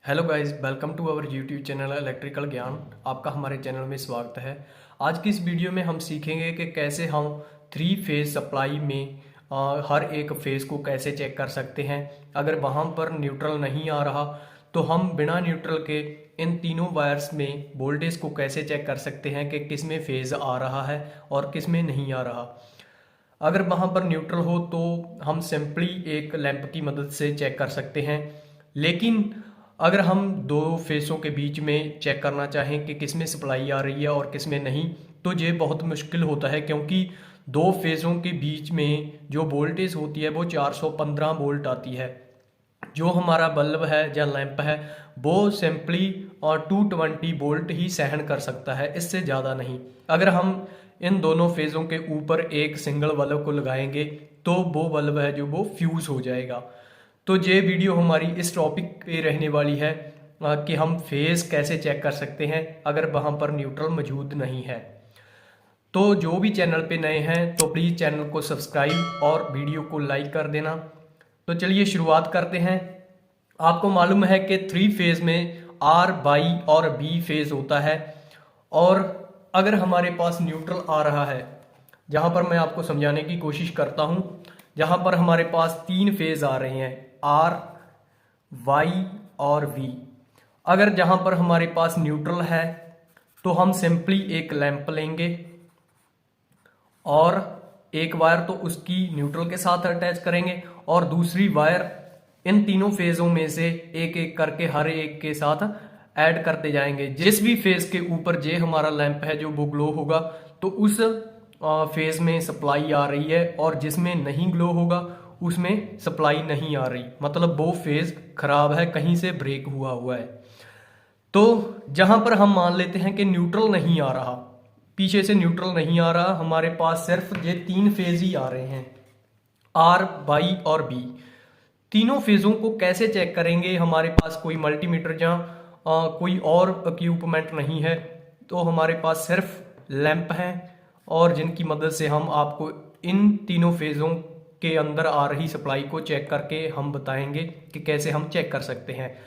Hello guys, welcome to our YouTube channel electrical ज्ञान। आपका हमारे चैनल में स्वागत है। आज की इस वीडियो में हम सीखेंगे कि कैसे हम थ्री फेज सप्लाई में हर एक फेज को कैसे चेक कर सकते हैं। अगर वहाँ पर न्यूट्रल नहीं आ रहा तो हम बिना न्यूट्रल के इन तीनों वायर्स में वोल्टेज को कैसे चेक कर सकते हैं कि किस में फेज आ रहा है और किस में नहीं आ रहा। अगर वहाँ पर न्यूट्रल हो तो हम सिंपली एक लैंप की मदद से चेक कर सकते हैं। लेकिन अगर हम दो फेसों के बीच में चेक करना चाहें कि किस में सप्लाई आ रही है और किस में नहीं, तो ये बहुत मुश्किल होता है, क्योंकि दो फेसों के बीच में जो वोल्टेज होती है वो 415 वोल्ट आती है। जो हमारा बल्ब है या लैंप है वो सिंपली और 220 वोल्ट ही सहन कर सकता है, इससे ज़्यादा नहीं। अगर हम इन दोनों फेज़ों के ऊपर एक सिंगल बल्ब को लगाएंगे तो वो बल्ब है जो वो फ्यूज़ हो जाएगा। तो ये वीडियो हमारी इस टॉपिक पे रहने वाली है कि हम फेज कैसे चेक कर सकते हैं अगर वहाँ पर न्यूट्रल मौजूद नहीं है। तो जो भी चैनल पे नए हैं तो प्लीज़ चैनल को सब्सक्राइब और वीडियो को लाइक कर देना। तो चलिए शुरुआत करते हैं। आपको मालूम है कि थ्री फेज में आर बाई और बी फेज होता है, और अगर हमारे पास न्यूट्रल आ रहा है, जहाँ पर मैं आपको समझाने की कोशिश करता हूँ, जहाँ पर हमारे पास तीन फेज आ रहे हैं आर, वाई और वी। अगर जहाँ पर हमारे पास न्यूट्रल है तो हम सिंपली एक लैंप लेंगे और एक वायर तो उसकी न्यूट्रल के साथ अटैच करेंगे और दूसरी वायर इन तीनों फेजों में से एक एक करके हर एक के साथ ऐड करते जाएंगे। जिस भी फेज के ऊपर जे हमारा लैंप है जो वो ग्लो होगा तो उस फेज में सप्लाई आ रही है, और जिसमें नहीं ग्लो होगा उसमें सप्लाई नहीं आ रही, मतलब वो फेज खराब है, कहीं से ब्रेक हुआ है। तो जहां पर हम मान लेते हैं कि न्यूट्रल नहीं आ रहा, पीछे से न्यूट्रल नहीं आ रहा, हमारे पास सिर्फ ये तीन फेज ही आ रहे हैं आर, वाई और बी। तीनों फेजों को कैसे चेक करेंगे? हमारे पास कोई मल्टीमीटर या कोई और इक्विपमेंट नहीं है, तो हमारे पास सिर्फ लैंप हैं, और जिनकी मदद से हम आपको इन तीनों फेजों के अंदर आ रही सप्लाई को चेक करके हम बताएंगे कि कैसे हम चेक कर सकते हैं।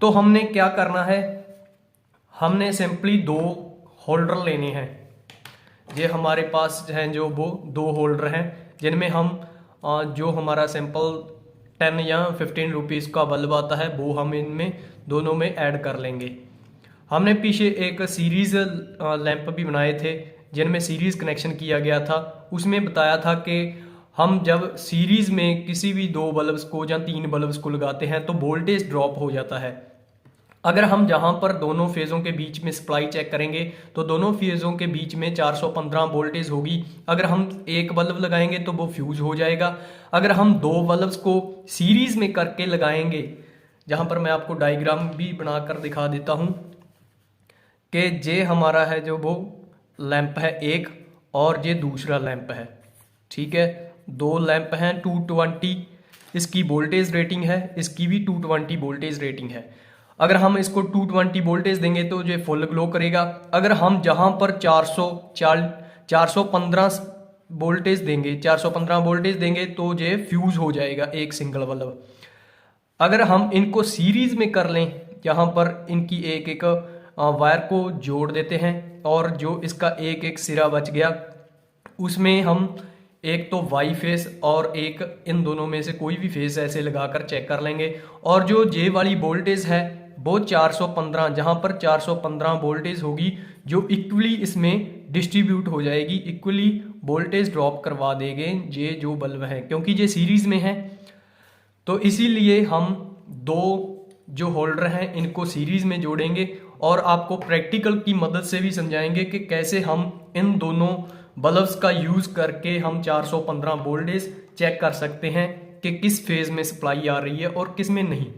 तो हमने क्या करना है, हमने सिंपली दो होल्डर लेने हैं। ये हमारे पास हैं जो वो दो होल्डर हैं, जिनमें हम जो हमारा सिंपल 10 या 15 रुपीज़ का बल्ब आता है वो हम इनमें दोनों में ऐड कर लेंगे। हमने पीछे एक सीरीज लैंप भी बनाए थे जिनमें सीरीज कनेक्शन किया गया था। उसमें बताया था कि हम जब सीरीज में किसी भी दो बल्ब्स को या तीन बल्ब्स को लगाते हैं तो वोल्टेज ड्रॉप हो जाता है। अगर हम जहां पर दोनों फेजों के बीच में सप्लाई चेक करेंगे तो दोनों फेजों के बीच में 415 वोल्टेज होगी। अगर हम एक बल्ब लगाएंगे तो वो फ्यूज हो जाएगा। अगर हम दो बल्ब्स को सीरीज में करके लगाएंगे, जहां पर मैं आपको डायग्राम भी बनाकर दिखा देता हूं कि जे हमारा है जो वो लैंप है एक, और ये दूसरा लैंप है, ठीक है। दो लैंप हैं 220, इसकी वोल्टेज रेटिंग है, इसकी भी 220 वोल्टेज रेटिंग है। अगर हम इसको 220 वोल्टेज देंगे तो ये फुल ग्लो करेगा। अगर हम जहां पर 415 वोल्टेज देंगे, 415 वोल्टेज देंगे तो ये फ्यूज हो जाएगा एक सिंगल बल्ब। अगर हम इनको सीरीज में कर लें, यहाँ पर इनकी एक एक वायर को जोड़ देते हैं, और जो इसका एक एक सिरा बच गया उसमें हम एक तो वाई फेस और एक इन दोनों में से कोई भी फेस ऐसे लगाकर चेक कर लेंगे। और जो जे वाली वोल्टेज है वो 415, जहां पर 415 वोल्टेज होगी जो इक्वली इसमें डिस्ट्रीब्यूट हो जाएगी, इक्वली वोल्टेज ड्रॉप करवा देंगे ये जो बल्ब है, क्योंकि ये सीरीज में है। तो इसीलिए हम दो जो होल्डर हैं इनको सीरीज में जोड़ेंगे, और आपको प्रैक्टिकल की मदद से भी समझाएंगे कि कैसे हम इन दोनों बल्ब्स का यूज करके हम 415 वोल्टेज चेक कर सकते हैं कि किस फेज में सप्लाई आ रही है और किस में नहीं।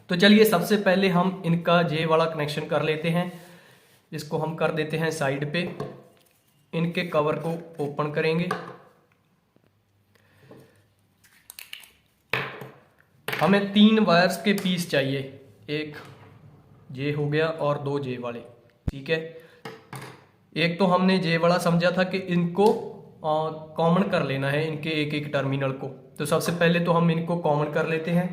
तो चलिए सबसे पहले हम इनका जे वाला कनेक्शन कर लेते हैं। इसको हम कर देते हैं साइड पे, इनके कवर को ओपन करेंगे। हमें तीन वायर्स के पीस चाहिए, एक जे हो गया और दो जे वाले, ठीक है। एक तो हमने जे वाला समझा था कि इनको कॉमन कर लेना है, इनके एक एक टर्मिनल को। तो सबसे पहले तो हम इनको कॉमन कर लेते हैं।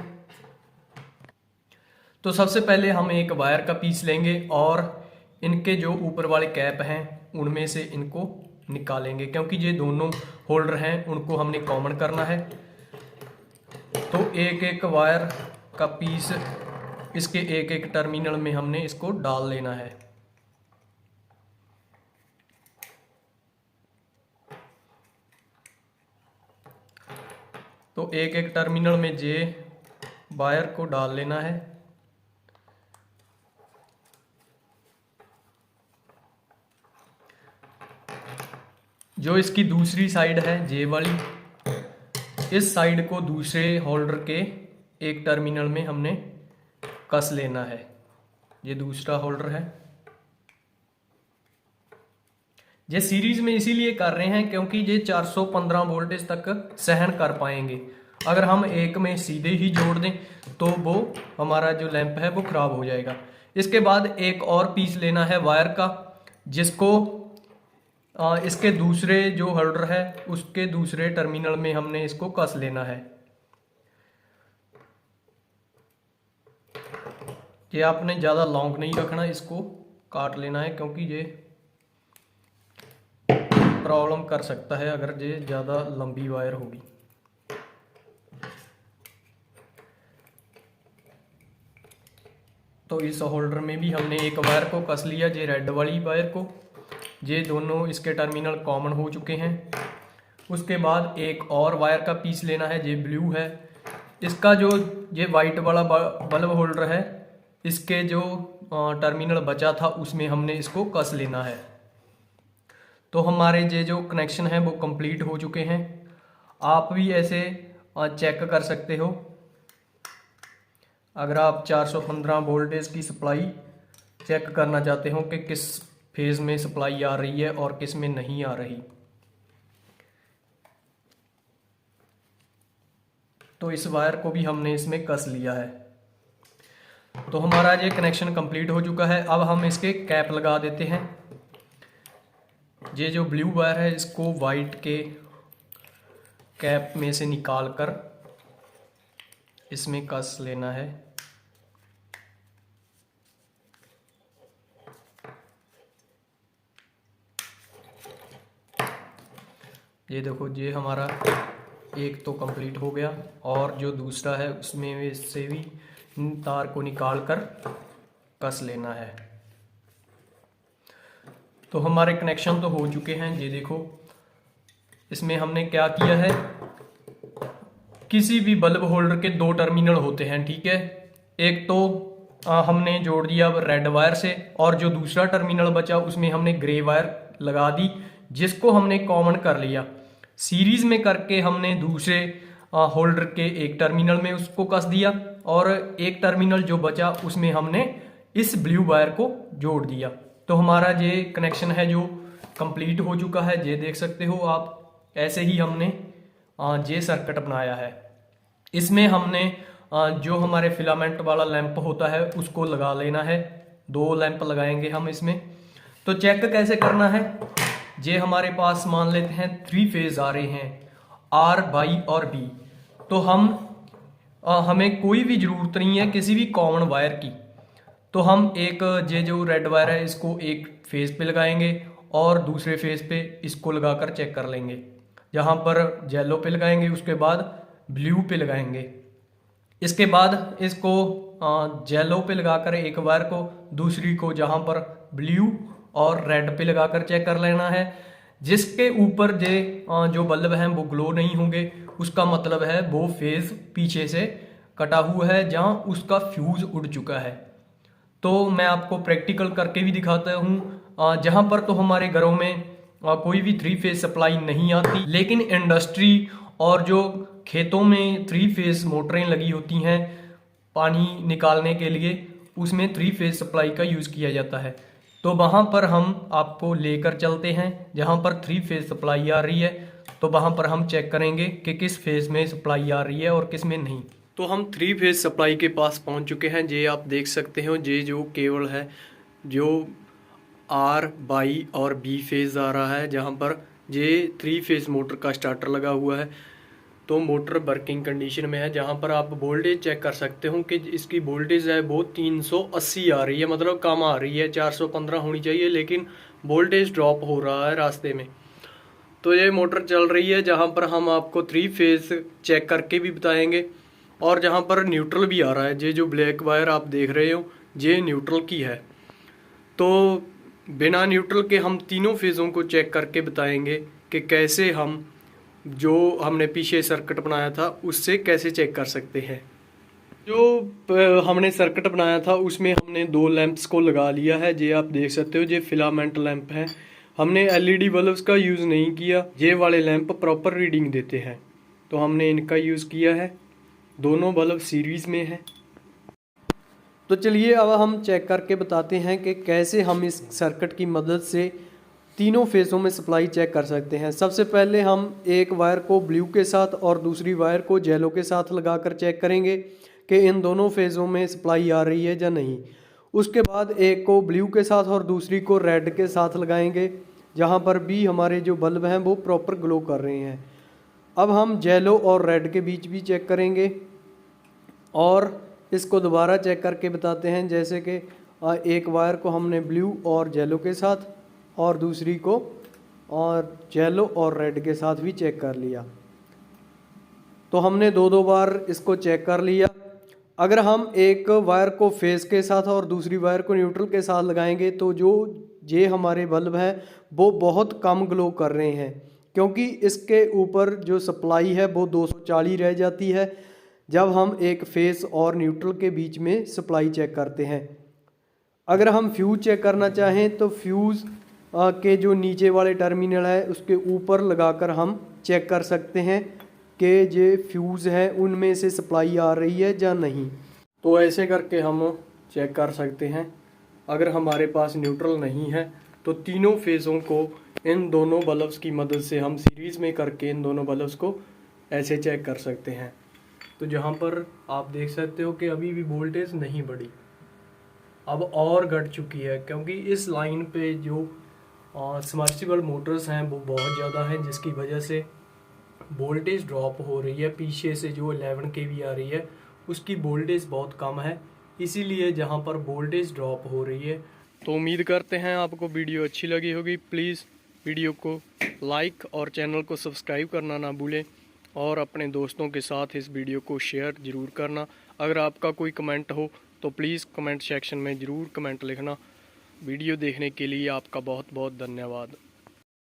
तो सबसे पहले हम एक वायर का पीस लेंगे और इनके जो ऊपर वाले कैप हैं उनमें से इनको निकालेंगे, क्योंकि ये दोनों होल्डर हैं उनको हमने कॉमन करना है। तो एक एक वायर का पीस इसके एक एक टर्मिनल में हमने इसको डाल लेना है। तो एक एक टर्मिनल में जे वायर को डाल लेना है। जो इसकी दूसरी साइड है जे वाली, इस साइड को दूसरे होल्डर के एक टर्मिनल में हमने कस लेना है। ये दूसरा होल्डर है। ये सीरीज में इसीलिए कर रहे हैं क्योंकि ये 415 वोल्टेज तक सहन कर पाएंगे। अगर हम एक में सीधे ही जोड़ दें तो वो हमारा जो लैंप है वो खराब हो जाएगा। इसके बाद एक और पीस लेना है वायर का, जिसको इसके दूसरे जो होल्डर है उसके दूसरे टर्मिनल में हमने इसको कस लेना है। ये आपने ज़्यादा लॉन्ग नहीं रखना, इसको काट लेना है क्योंकि ये प्रॉब्लम कर सकता है अगर ये ज़्यादा लंबी वायर होगी। तो इस होल्डर में भी हमने एक वायर को कस लिया, ये रेड वाली वायर को। ये दोनों इसके टर्मिनल कॉमन हो चुके हैं। उसके बाद एक और वायर का पीस लेना है, ये ब्लू है। इसका जो ये वाइट वाला बल्ब होल्डर है, इसके जो टर्मिनल बचा था उसमें हमने इसको कस लेना है। तो हमारे ये जो कनेक्शन है वो कंप्लीट हो चुके हैं। आप भी ऐसे चेक कर सकते हो। अगर आप 415 वोल्टेज की सप्लाई चेक करना चाहते हो कि किस फेज में सप्लाई आ रही है और किस में नहीं आ रही, तो इस वायर को भी हमने इसमें कस लिया है। तो हमारा ये कनेक्शन कंप्लीट हो चुका है। अब हम इसके कैप लगा देते हैं। ये जो ब्लू वायर है इसको वाइट के कैप में से निकाल कर इसमें कस लेना है। ये देखो, ये हमारा एक तो कंप्लीट हो गया और जो दूसरा है उसमें से भी तार को निकाल कर कस लेना है। तो हमारे कनेक्शन तो हो चुके हैं। ये देखो, इसमें हमने क्या किया है, किसी भी बल्ब होल्डर के दो टर्मिनल होते हैं, ठीक है। एक तो हमने जोड़ दिया रेड वायर से और जो दूसरा टर्मिनल बचा उसमें हमने ग्रे वायर लगा दी, जिसको हमने कॉमन कर लिया। सीरीज में करके हमने दूसरे होल्डर के एक टर्मिनल में उसको कस दिया और एक टर्मिनल जो बचा उसमें हमने इस ब्लू वायर को जोड़ दिया। तो हमारा ये कनेक्शन है जो कंप्लीट हो चुका है। ये देख सकते हो आप। ऐसे ही हमने ये सर्किट बनाया है। इसमें हमने जो हमारे फिलामेंट वाला लैंप होता है उसको लगा लेना है। 2 लैंप लगाएंगे हम इसमें। तो चेक कैसे करना है, ये हमारे पास मान लेते हैं 3 फेज आ रहे हैं, आर, बाई और बी। तो हमें कोई भी जरूरत नहीं है किसी भी कॉमन वायर की। तो हम एक ये जो रेड वायर है इसको एक फेज पे लगाएंगे और दूसरे फेज पे इसको लगाकर चेक कर लेंगे। जहाँ पर येलो पे लगाएंगे उसके बाद ब्लू पे लगाएंगे। इसके बाद इसको येलो पे लगाकर एक वायर को, दूसरी को जहाँ पर ब्लू और रेड पे लगाकर चेक कर लेना है। जिसके ऊपर जो बल्ब हैं वो ग्लो नहीं होंगे, उसका मतलब है वो फेज पीछे से कटा हुआ है जहाँ उसका फ्यूज उड़ चुका है। तो मैं आपको प्रैक्टिकल करके भी दिखाता हूँ। जहाँ पर तो हमारे घरों में कोई भी 3 फेज सप्लाई नहीं आती, लेकिन इंडस्ट्री और जो खेतों में 3 फेज मोटरें लगी होती हैं पानी निकालने के लिए, उसमें 3 फेज सप्लाई का यूज़ किया जाता है। तो वहाँ पर हम आपको लेकर चलते हैं जहाँ पर 3 फेज सप्लाई आ रही है। तो वहाँ पर हम चेक करेंगे कि किस फेज में सप्लाई आ रही है और किस में नहीं। तो हम 3 फेज सप्लाई के पास पहुँच चुके हैं। ये आप देख सकते हो, ये जो केबल है जो आर, बाई और बी फेज आ रहा है, जहाँ पर ये 3 फेज मोटर का स्टार्टर लगा हुआ है। तो मोटर वर्किंग कंडीशन में है। जहां पर आप वोल्टेज चेक कर सकते हो कि इसकी वोल्टेज है वो 380 आ रही है, मतलब कम आ रही है, 415 होनी चाहिए, लेकिन वोल्टेज ड्रॉप हो रहा है रास्ते में। तो ये मोटर चल रही है, जहां पर हम आपको 3 फेज चेक करके भी बताएंगे, और जहां पर न्यूट्रल भी आ रहा है। ये जो ब्लैक वायर आप देख रहे हो ये न्यूट्रल की है। तो बिना न्यूट्रल के हम तीनों फेज़ों को चेक करके बताएंगे कि कैसे हम जो हमने पीछे सर्किट बनाया था उससे कैसे चेक कर सकते हैं। जो हमने सर्किट बनाया था उसमें हमने 2 लैंप्स को लगा लिया है। ये आप देख सकते हो, ये फिलामेंट लैंप है। हमने एलईडी बल्ब्स का यूज़ नहीं किया। ये वाले लैंप प्रॉपर रीडिंग देते हैं, तो हमने इनका यूज़ किया है। दोनों बल्ब सीरीज़ में है। तो चलिए अब हम चेक करके बताते हैं कि कैसे हम इस सर्किट की मदद से तीनों फेज़ों में सप्लाई चेक कर सकते हैं। सबसे पहले हम एक वायर को ब्लू के साथ और दूसरी वायर को येलो के साथ लगाकर चेक करेंगे कि इन दोनों फेज़ों में सप्लाई आ रही है या नहीं। उसके बाद एक को ब्लू के साथ और दूसरी को रेड के साथ लगाएंगे, जहाँ पर भी हमारे जो बल्ब हैं वो प्रॉपर ग्लो कर रहे हैं। अब हम येलो और रेड के बीच भी चेक करेंगे और इसको दोबारा चेक करके बताते हैं। जैसे कि एक वायर को हमने ब्लू और येलो के साथ और दूसरी को और येलो और रेड के साथ भी चेक कर लिया। तो हमने दो बार इसको चेक कर लिया। अगर हम एक वायर को फेस के साथ और दूसरी वायर को न्यूट्रल के साथ लगाएंगे तो जो ये हमारे बल्ब हैं वो बहुत कम ग्लो कर रहे हैं, क्योंकि इसके ऊपर जो सप्लाई है वो 240 रह जाती है जब हम एक फेस और न्यूट्रल के बीच में सप्लाई चेक करते हैं। अगर हम फ्यूज़ चेक करना चाहें तो फ्यूज़ के जो नीचे वाले टर्मिनल है उसके ऊपर लगाकर हम चेक कर सकते हैं कि ये फ्यूज़ है उनमें से सप्लाई आ रही है या नहीं। तो ऐसे करके हम चेक कर सकते हैं। अगर हमारे पास न्यूट्रल नहीं है तो तीनों फेज़ों को इन दोनों बल्ब्स की मदद से हम सीरीज़ में करके इन दोनों बल्ब्स को ऐसे चेक कर सकते हैं। तो जहाँ पर आप देख सकते हो कि अभी भी वोल्टेज नहीं बढ़ी, अब और घट चुकी है, क्योंकि इस लाइन पे जो सबमर्सिबल मोटर्स हैं वो बहुत ज़्यादा हैं, जिसकी वजह से वोल्टेज ड्रॉप हो रही है। पीछे से जो 11 kV आ रही है उसकी वोल्टेज बहुत कम है, इसीलिए जहाँ पर वोल्टेज ड्रॉप हो रही है। तो उम्मीद करते हैं आपको वीडियो अच्छी लगी होगी। प्लीज़ वीडियो को लाइक और चैनल को सब्सक्राइब करना ना भूलें, और अपने दोस्तों के साथ इस वीडियो को शेयर ज़रूर करना। अगर आपका कोई कमेंट हो तो प्लीज़ कमेंट सेक्शन में ज़रूर कमेंट लिखना। वीडियो देखने के लिए आपका बहुत बहुत धन्यवाद।